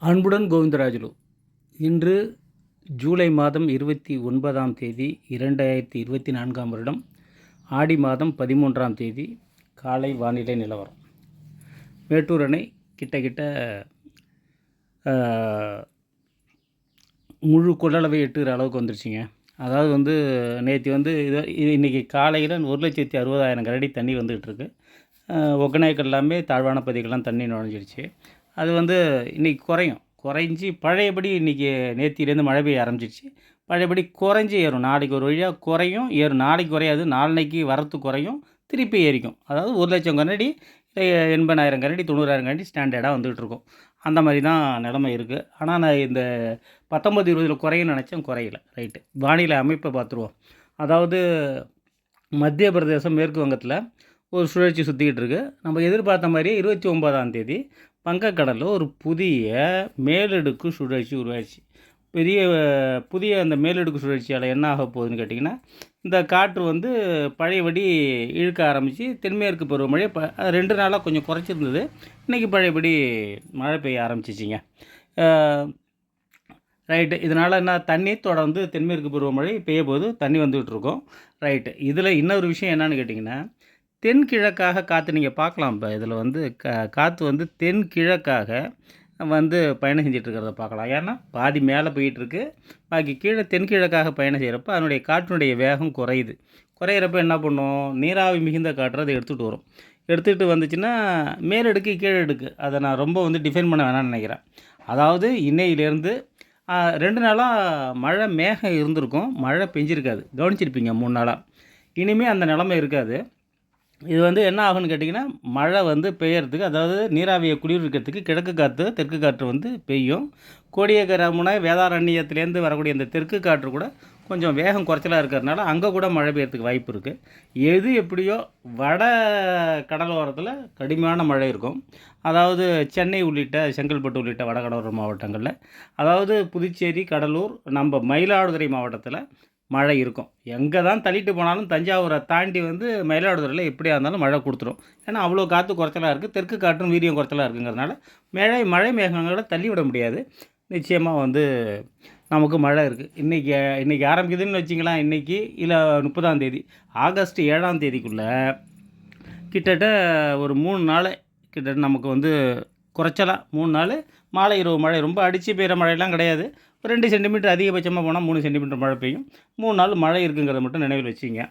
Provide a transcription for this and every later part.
அன்புடன் கோவிந்தராஜுலு. இன்று ஜூலை மாதம் 29ஆம் தேதி 2024ஆம் வருடம் ஆடி மாதம் 13ஆம் தேதி காலை வானிலை நிலவரம். மேட்டூர் அணை கிட்ட முழு கொள்ளளவை எட்டுகிற அளவுக்கு வந்துருச்சுங்க. அதாவது நேற்று இன்றைக்கி காலையில் 1,60,000 கனஅடி தண்ணி வந்துகிட்ருக்கு. ஒகேனக்கல் எல்லாமே தாழ்வான பகுதிகள்லாம் தண்ணி நுழைஞ்சிடுச்சு. அது இன்றைக்கி குறைஞ்சி பழையபடி இன்றைக்கி நேற்றிலேருந்து மழை பெய்ய ஆரம்பிச்சிடுச்சு. பழையபடி குறைஞ்சி ஏறும். நாளைக்கு ஒரு வழியாக குறையும், ஏறும். நாளைக்கு குறையாது, நாளைக்கு வரத்து குறையும், திருப்பி ஏறிக்கும். அதாவது 1,00,000 கனஅடி, 80,000 கனஅடி, 90,000 கனஅடி ஸ்டாண்டர்டாக வந்துகிட்ருக்கும். அந்த மாதிரி தான் நிலைமை இருக்குது. ஆனால் நான் இந்த 19-20 குறையும்னு நினச்சேன், குறையல. ரைட்டு. வானிலை அமைப்பை பார்த்துருவோம். அதாவது மத்திய பிரதேசம், மேற்கு வங்கத்தில் ஒரு சுழற்சி சுற்றிக்கிட்டு இருக்குது. நம்ம எதிர்பார்த்த மாதிரியே 29ஆம் தேதி வங்கக்கடலில் ஒரு புதிய மேலடுக்கு சுழற்சி உருவாச்சு. புதிய அந்த மேலடுக்கு சுழற்சியால் என்ன ஆக போகுதுன்னு கேட்டிங்கன்னா, இந்த காற்று பழையபடி இழுக்க ஆரம்பித்து தென்மேற்கு பருவமழை 2 நாளாக கொஞ்சம் குறைச்சிருந்தது. இன்றைக்கி பழையபடி மழை பெய்ய ஆரம்பிச்சிச்சிங்க. ரைட்டு. இதனால் என்ன, தண்ணி தொடர்ந்து தென்மேற்கு பருவமழை பெய்ய போது தண்ணி வந்துகிட்டு இருக்கும். ரைட்டு. இதில் இன்னொரு விஷயம் என்னென்னு கேட்டிங்கன்னா, தென்கிழக்காக காற்று நீங்கள் பார்க்கலாம். இப்போ இதில் காற்று தென்கிழக்காக பயணம் செஞ்சிட்ருக்கிறத பார்க்கலாம். ஏன்னா பாதி மேலே போயிட்டுருக்கு, பாக்கி கீழே தென்கிழக்காக பயணம் செய்கிறப்ப அதனுடைய காற்றினுடைய வேகம் குறையிறப்ப என்ன பண்ணும், நீராவி மிகுந்த காற்று அதை எடுத்துகிட்டு வரும். எடுத்துகிட்டு வந்துச்சுன்னா மேலடுக்கு கீழடுக்கு அதை நான் ரொம்ப டிஃபைன் பண்ண வேணாம்னு நினைக்கிறேன். அதாவது இன்னையிலேருந்து 2 நாளாக மழை மேகம் இருந்திருக்கும், மழை பெஞ்சிருக்காது. கவனிச்சிருப்பீங்க 3 நாளாக. இனிமேல் அந்த நிலமை இருக்காது. இது என்ன ஆகும்னு கேட்டிங்கன்னா, மழை பெய்யறதுக்கு, அதாவது நீராவியை குளிர்விக்கிறதுக்கு கிழக்கு காற்று தெற்கு காற்று பெய்யும். கோடியக்கரை முனை வேதாரண்யத்துலேருந்து வரக்கூடிய இந்த தெற்கு காற்று கூட கொஞ்சம் வேகம் குறைச்சலாக இருக்கிறதுனால அங்கே கூட மழை பெய்யறதுக்கு வாய்ப்பு இருக்குது. எது எப்படியோ வட கடலோரத்தில் கடுமையான மழை இருக்கும். அதாவது சென்னை உள்ளிட்ட, செங்கல்பட்டு உள்ளிட்ட வடகடலோர மாவட்டங்களில், அதாவது புதுச்சேரி, கடலூர், நம்ம மயிலாடுதுறை மாவட்டத்தில் மழை இருக்கும். எங்கே தான் தள்ளிட்டு போனாலும் தஞ்சாவூரை தாண்டி மயிலாடுதுறையில் எப்படியா இருந்தாலும் மழை கொடுத்துரும். ஏன்னா அவ்வளோ காற்று குறைச்சலாக இருக்குது, தெற்கு காற்றும் வீரியம் குறைச்சலாக இருக்குங்கிறதுனால மழை மேகங்களை தள்ளி விட முடியாது. நிச்சயமாக நமக்கு மழை இருக்குது. இன்றைக்கி ஆரம்பிக்குதுன்னு வச்சிங்களேன். இன்றைக்கி இல்லை 30ஆம் தேதி, ஆகஸ்ட் 7ஆம் தேதிக்குள்ளே கிட்டத்தட்ட ஒரு 3 நாள் கிட்டத்தட்ட நமக்கு குறைச்சலாக 3 நாள் மாலை இரவு மழை, ரொம்ப அடித்து பெய்கிற மழையெல்லாம் கிடையாது. 2 சென்டிமீட்டர் அதிகபட்சமாக போனால் 3 சென்டிமீட்டர் மழை பெய்யும். 3 நாள் மழை இருக்குங்கிறத மட்டும் நினைவில் வச்சுங்க.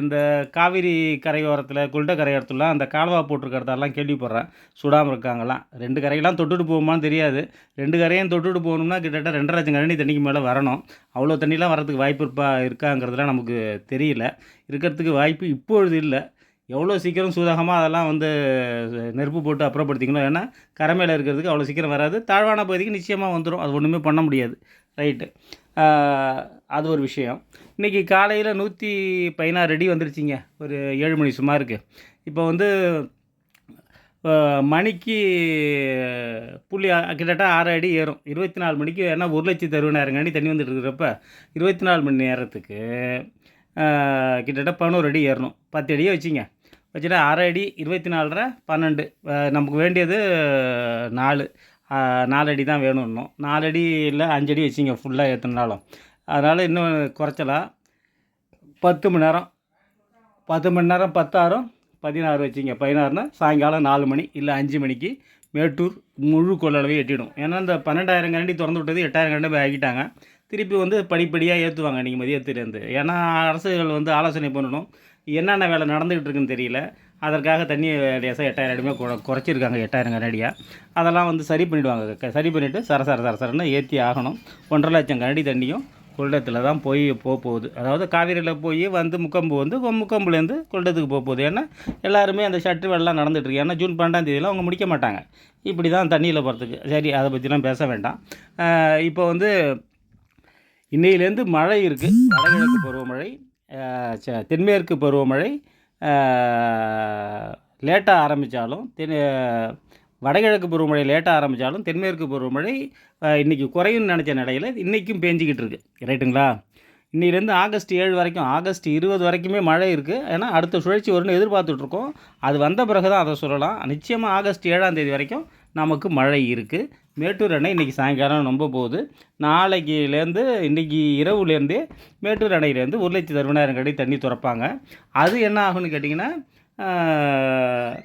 இந்த காவிரி கரையோரத்தில், குல்ட கரையோரத்துலாம் அந்த கால்வா போட்டிருக்கிறதெல்லாம் கேள்விப்படுறேன். சுடாமல் இருக்காங்களாம். 2 கரையெல்லாம் தொட்டுட்டு போகுமான்னு தெரியாது. 2 கரையும் தொட்டுட்டு போகணும்னா கிட்டத்தட்ட 2.5 லட்சம் கனஅடி தண்ணிக்கு மேலே வரணும். அவ்வளோ தண்ணிலாம் வரதுக்கு வாய்ப்பு இருக்காங்கிறதுலாம் நமக்கு தெரியல. இருக்கிறதுக்கு வாய்ப்பு இப்பொழுது இல்லை. எவ்வளோ சீக்கிரம் சூதாகமாக அதெல்லாம் நெருப்பு போட்டு அப்புறப்படுத்திக்கணும். ஏன்னா கரை மேலே இருக்கிறதுக்கு அவ்வளோ சீக்கிரம் வராது. தாழ்வான பகுதிக்கு நிச்சயமாக வந்துடும். அது ஒன்றுமே பண்ண முடியாது. ரைட்டு. அது ஒரு விஷயம். இன்றைக்கி காலையில் 116 அடி வந்துருச்சிங்க, ஒரு 7 மணி சுமாருக்கு. இப்போ மணிக்கு புள்ளி கிட்டத்தட்ட 6 அடி ஏறும். 24 மணிக்கு, ஏன்னா 1,60,000 அடி தண்ணி வந்துட்டு இருக்கிறப்ப 24 மணி நேரத்துக்கு கிட்டத்தட்ட 11 அடி ஏறணும். 10 அடியே வச்சுங்க. வச்சுட்டா 6 அடி 24 12. நமக்கு வேண்டியது 4 அடி தான் வேணும். இன்னும் 4 அடி இல்லை 5 அடி வச்சிங்க ஃபுல்லாக ஏற்றினாலும். அதனால் இன்னும் குறைச்சலாம். 10 மணி நேரம் 10 மணி நேரம் 10 16 வச்சிங்க. 16னா சாயங்காலம் 4 மணி இல்லை 5 மணிக்கு மேட்டூர் முழு கொள்ளளவை எட்டிடும். ஏன்னா இந்த 12,000 கனஅடி திறந்து விட்டது 8,000 கனஅடி ஆகிட்டாங்க. திருப்பி படிப்படியாக ஏற்றுவாங்க இன்றைக்கி மதியத்துலேருந்து. ஏன்னா அரசுகள் ஆலோசனை பண்ணணும். என்னென்ன வேலை நடந்துக்கிட்டு இருக்குன்னு தெரியல. அதற்காக தண்ணி லேசாக 8,000 அடிமே குறைச்சிருக்காங்க, 8,000 கனஅடியாக. அதெல்லாம் சரி பண்ணிவிடுவாங்க. சரி பண்ணிவிட்டு சரசரன்னு ஏற்றி ஆகணும். 1.5 லட்சம் கனஅடி தண்ணியும் கொள்ளிடத்தில் தான் போகுது. அதாவது காவிரியில் போய் முக்கம்புலேருந்து கொள்ளிடத்துக்கு போகுது. ஏன்னா எல்லாருமே அந்த ஷட்ரு வேலைலாம் நடந்துகிட்ருக்கு. ஏன்னா ஜூன் 12ஆம் தேதியெலாம் அவங்க முடிக்க மாட்டாங்க. இப்படி தான் தண்ணியில் போகிறதுக்கு. சரி, அதை பற்றிலாம் பேச வேண்டாம். இப்போ இன்னையிலேருந்து மழை இருக்குது. வடகிழக்கு பருவமழை, தென்மேற்கு பருவமழை லேட்டாக ஆரம்பித்தாலும், வடகிழக்கு பருவமழை லேட்டாக ஆரம்பித்தாலும் தென்மேற்கு பருவமழை இன்றைக்கி குறையும்னு நினச்ச நிலையில் இன்றைக்கும் பேஞ்சிக்கிட்டு இருக்குது. ரைட்டுங்களா? இன்னிலேருந்து ஆகஸ்ட் 7 வரைக்கும், ஆகஸ்ட் 20 வரைக்குமே மழை இருக்குது. ஏன்னா அடுத்த சுழற்சி வரும்னு எதிர்பார்த்துட்ருக்கோம். அது வந்த பிறகு தான் அதை சொல்லலாம். நிச்சயமாக ஆகஸ்ட் 7ஆம் தேதி வரைக்கும் நமக்கு மழை இருக்குது. மேட்டூர் அணை இன்றைக்கி சாயங்காலம் நம்ப போகுது. நாளைக்குலேருந்து இன்றைக்கி இரவுலேருந்தே மேட்டூர் அணையிலேருந்து 1,60,000 அடி தண்ணி திறப்பாங்க. அது என்ன ஆகும்னு கேட்டிங்கன்னா,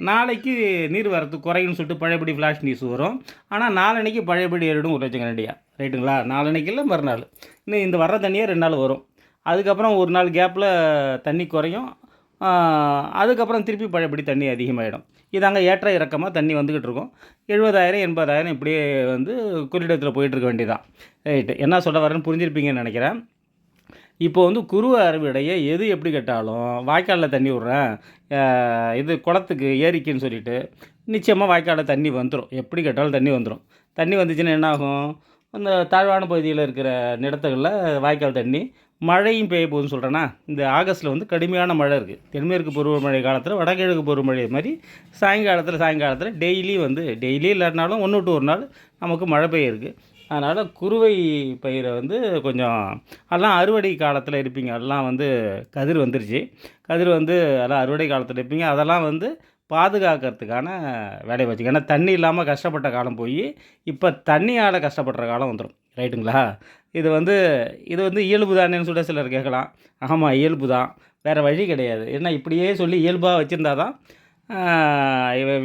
நாளைக்கு நீர் வரத்து குறையும்னு சொல்லிட்டு பழையபடி ஃப்ளாஷ் நியூஸ் வரும். ஆனால் நாளன்னைக்கு பழையபடி ஏறிடும் 1,00,000 அடியா, ரைட்டுங்களா? நாளன்னைக்கு இல்லை, மறுநாள். இன்னும் இந்த வர்ற தண்ணியே 2 நாள் வரும். அதுக்கப்புறம் ஒரு நாள் கேப்பில் தண்ணி குறையும். அதுக்கப்புறம் திருப்பி பழையபடி தண்ணி அதிகமாகிடும். இதாங்க ஏற்ற இறக்கமாக தண்ணி வந்துக்கிட்டு இருக்கும். 70,000 80,000 இப்படியே வந்து கொள்ளிடத்தில் போயிட்டுருக்க வேண்டியதான். ரைட்டு. என்ன சொல்ல வரேன்னு புரிஞ்சிருப்பீங்கன்னு நினைக்கிறேன். இப்போ வந்து குருவை அறுவடையை எது எப்படி கேட்டாலும் வாய்க்காலில் தண்ணி விட்றேன், இது குளத்துக்கு ஏரிக்குன்னு சொல்லிவிட்டு நிச்சயமாக வாய்க்காலில் தண்ணி வந்துடும். எப்படி கேட்டாலும் தண்ணி வந்துடும். தண்ணி வந்துச்சுன்னா என்ன ஆகும்? அந்த தாழ்வான பகுதியில் இருக்கிற நிலத்துகளில் வாய்க்கால் தண்ணி மழையும் பெய்ய போகுதுன்னு சொல்கிறேன்னா, இந்த ஆகஸ்ட்டில் வந்து கடுமையான மழை இருக்குது. தென்மேற்கு பருவமழை காலத்தில் வடகிழக்கு பருவமழை மாதிரி சாயங்காலத்தில் டெய்லி இல்லாட்டினாலும் 1 விட்டு 1 நாள் நமக்கு மழை பெய்யிருக்கு. அதனால் குறுவை பயிரை வந்து கொஞ்சம் எல்லாம் அறுவடை காலத்தில் இருப்பீங்க. எல்லாம் வந்து கதிர் வந்துருச்சு. கதிர் வந்து எல்லாம் அறுவடை காலத்தில் இருப்பீங்க. அதெல்லாம் வந்து பாதுகாக்கிறதுக்கான வேலையை வச்சுக்க. ஏன்னா தண்ணி இல்லாமல் கஷ்டப்பட்ட காலம் போய் இப்போ தண்ணியால் கஷ்டப்படுற காலம் வந்துடும், ரைட்டுங்களா? இது வந்து இயல்பு தானேன்னு சொல்லிட்டு சிலர் கேட்கலாம். ஆமாம், இயல்பு தான், வேறு வழி கிடையாது. ஏன்னா இப்படியே சொல்லி இயல்பாக வச்சுருந்தா தான்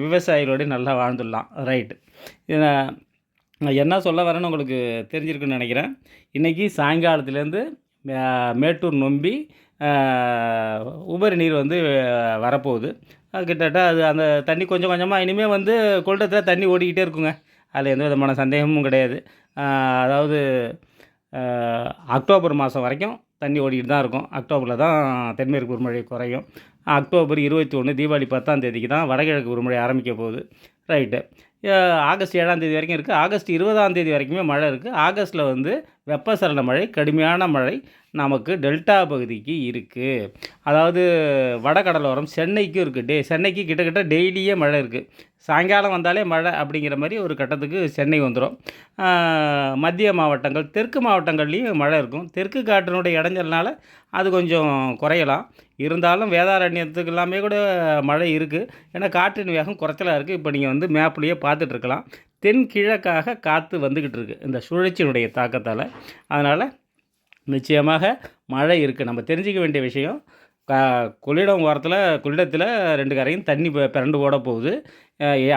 விவசாயிகளோட நல்லா வாழ்ந்துடலாம், ரைட்டு. நான் என்ன சொல்ல வரேன்னு உங்களுக்கு தெரிஞ்சிருக்குன்னு நினைக்கிறேன். இன்றைக்கி சாயங்காலத்துலேருந்து மேட்டூர் நொம்பி உபரி நீர் வந்து வரப்போகுது. கிட்டத்தட்ட அது அந்த தண்ணி கொஞ்சம் கொஞ்சமாக இனிமேல் வந்து கொள்ளிடத்தில் தண்ணி ஓடிக்கிட்டே இருக்குங்க. அதில் எந்த விதமான சந்தேகமும் கிடையாது. அதாவது அக்டோபர் மாதம் வரைக்கும் தண்ணி ஓடிக்கிட்டு தான் இருக்கும். அக்டோபரில் தான் தென்மேற்கு பருவமழை குறையும். அக்டோபர் 21 தீபாவளி 10ஆம் தேதிக்கு தான் வடகிழக்கு பருவமழை ஆரம்பிக்க போகுது, ரைட்டு. ஆகஸ்ட் 7ஆம் தேதி வரைக்கும் இருக்குது. ஆகஸ்ட் 20ஆம் தேதி வரைக்குமே மழை இருக்குது. ஆகஸ்ட்டில் வந்து வெப்பசலன மழை, கடுமையான மழை நமக்கு டெல்டா பகுதிக்கு இருக்குது. அதாவது வடகடலோரம் சென்னைக்கும் இருக்குது. சென்னைக்கு கிட்டத்தட்ட டெய்லியே மழை இருக்குது. சாயங்காலம் வந்தாலே மழை அப்படிங்கிற மாதிரி ஒரு கட்டத்துக்கு சென்னை வந்துடும். மத்திய மாவட்டங்கள், தெற்கு மாவட்டங்கள்லேயும் மழை இருக்கும். தெற்கு காற்றினுடைய இடைஞ்சல்னால அது கொஞ்சம் குறையலாம். இருந்தாலும் வேதாரண்யத்துக்கு எல்லாமே கூட மழை இருக்குது. ஏன்னா காற்றின் வேகம் குறைச்சலாக இருக்குது. இப்போ நீங்கள் வந்து மேப்லேயே பார்த்துட்ருக்கலாம். தென்கிழக்காக காற்று வந்துக்கிட்டு இருக்குது இந்த சுழற்சியினுடைய தாக்கத்தால். அதனால் நிச்சயமாக மழை இருக்குது. நம்ம தெரிஞ்சிக்க வேண்டிய விஷயம், கொள்ளிடத்தில் 2 கரையும் தண்ணி பிறண்டு ஓட போகுது.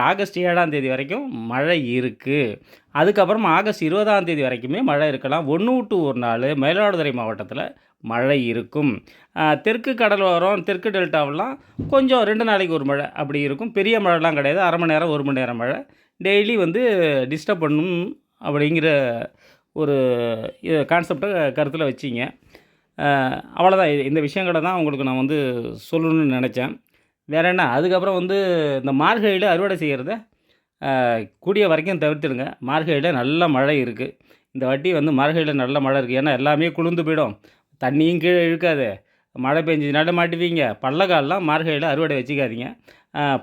ஆகஸ்ட் 7ஆம் தேதி வரைக்கும் மழை இருக்குது. அதுக்கப்புறம் ஆகஸ்ட் 20ஆம் தேதி வரைக்குமே மழை இருக்கலாம். 1 விட்டு 1 நாள் மயிலாடுதுறை மாவட்டத்தில் மழை இருக்கும். தெற்கு கடலோரம், தெற்கு டெல்டாவெல்லாம் கொஞ்சம் 2 நாளைக்கு ஒரு மழை அப்படி இருக்கும். பெரிய மழைலாம் கிடையாது. அரை மணி நேரம் 1 மணி நேரம் மழை. டெய்லி வந்து டிஸ்டர்ப் பண்ணணும் அப்படிங்கிற ஒரு கான்செப்டை கருத்தில் வச்சிங்க. அவ்வளோதான். இந்த விஷயங்களை தான் உங்களுக்கு நான் வந்து சொல்லணும்னு நினச்சேன். வேறு என்ன, அதுக்கப்புறம் வந்து இந்த மார்கழியில் அறுவடை செய்கிறத கூடிய வரைக்கும் தவிர்த்துடுங்க. மார்கழியில் நல்ல மழை இருக்குது. இந்த வாட்டி வந்து மார்கழியில் நல்ல மழை இருக்குது. ஏன்னா எல்லாமே குளிர்ந்து போயிடும், தண்ணியும் கீழே இழுக்காது. மழை பெஞ்சதுனால மாட்டுவீங்க. பள்ளக்காலெலாம் மார்கழியில் அறுவடை வச்சுக்காதீங்க.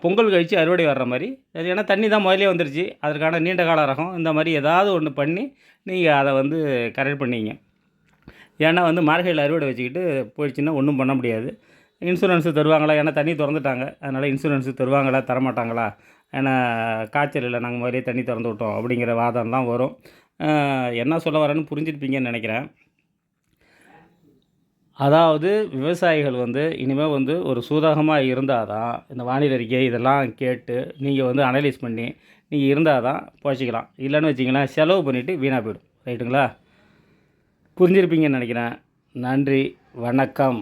பொங்கல் கழித்து அறுவடை வர்ற மாதிரி. ஏன்னா தண்ணி தான் முதலே வந்துருச்சு. அதற்கான நீண்ட கால ரகம் இந்த மாதிரி ஏதாவது ஒன்று பண்ணி நீங்கள் அதை வந்து கரெக்ட் பண்ணிங்க. ஏன்னா வந்து மார்கழியில் அறுவடை வச்சுக்கிட்டு போயிடுச்சுன்னா ஒன்றும் பண்ண முடியாது. இன்சூரன்ஸு தருவாங்களா? ஏன்னா தண்ணி திறந்துட்டாங்க, அதனால் இன்சூரன்ஸு தருவாங்களா தரமாட்டாங்களா? ஏன்னா காய்ச்சல் இல்லை, நாங்கள் முதலே தண்ணி திறந்து விட்டோம் அப்படிங்கிற வாதம்லாம் வரும். என்ன சொல்ல வரேன்னு புரிஞ்சிருப்பீங்கன்னு நினைக்கிறேன். அதாவது விவசாயிகள் வந்து இனிமேல் வந்து ஒரு சூதாகமாக இருந்தால் தான் இந்த வானிலை அறிக்கை இதெல்லாம் கேட்டு நீங்கள் வந்து அனலைஸ் பண்ணி நீங்கள் இருந்தால் தான் பொழைச்சிக்கலாம். இல்லைன்னு வச்சிங்களேன், செலவு பண்ணிவிட்டு வீணாக போயிடும், ரைட்டுங்களா? புரிஞ்சிருப்பீங்கன்னு நினைக்கிறேன். நன்றி, வணக்கம்.